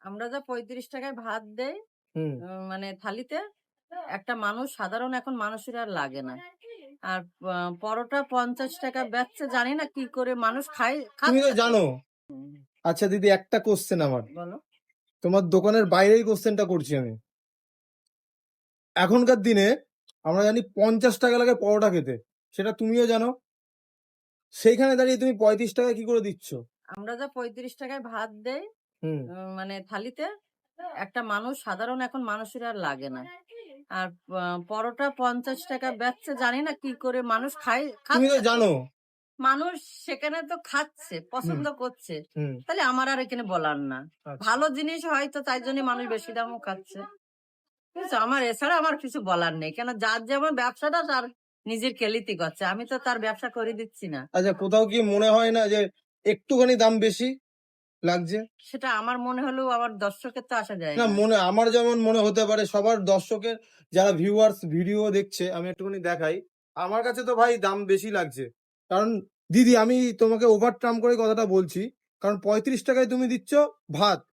আমরা যা ৩৫ টাকায় ভাত দেই হুম। মানে থালিতে, একটা মানুষ সাধারণ এখন মানুষের আর লাগে না। আর পরোটা ৫০ টাকা বেচছে, জানি না কি করে মানুষ তুমি তো খাচ্ছে তো। জানো। হুম, আচ্ছা দিদি, একটা কোশ্চেন আমার, বলো। তোমার দোকানের বাইরেই কোশ্চেনটা করছি আমি। এখনকার দিনে আমরা জানি 50 টাকা লাগে পরোটা খেতে, সেটা তুমিও জানো। সেইখানে দাঁড়িয়ে তুমি 35 টাকা কি করে দিচ্ছ? আমরা যা ৩৫ টাকায় ভাত দেই হুম। মানে থালিতে, একটা মানুষ সাধারণ এখন মানুষের আর লাগে না। আর পরোটা ৫০ টাকা বেচছে, জানি না কি করে মানুষ তুমি তো খাচ্ছে তো। জানো। মানুষ সেখানে তো খাচ্ছে, হুম। পছন্দ করছে। হুম। তাহলে আমার আর এখানে বলার না। আচ্ছা। ভালো জিনিস হয়তো তাই জন্য মানুষ বেশি দামও খাচ্ছে। ঠিক আছে? আমার এছাড়া আমার কিছু বলার নেই। কেন যার যেমন ব্যবসাটা তার নিজের কেলিতি করছে। আমি তো তার ব্যবসা করে দিচ্ছি না। আচ্ছা, কোথাও কি মনে হয় না যে একটুখানি দাম বেশি লাগছে? সেটা আমার মনে হলেও আমার দর্শকের তো আসা যায় না, না। মনে আমার যেমন মনে হতে পারে, সবার দর্শকের যারা ভিউয়ার্স ভিডিও দেখছে, আমি একটুখানি দেখাই। আমার কাছে তো ভাই দাম বেশি লাগছে। কারণ দিদি, আমি তোমাকে ওভার টার্ম করে কথাটা বলছি। কারণ 35 টাকায় তুমি দিচ্ছ ভাত,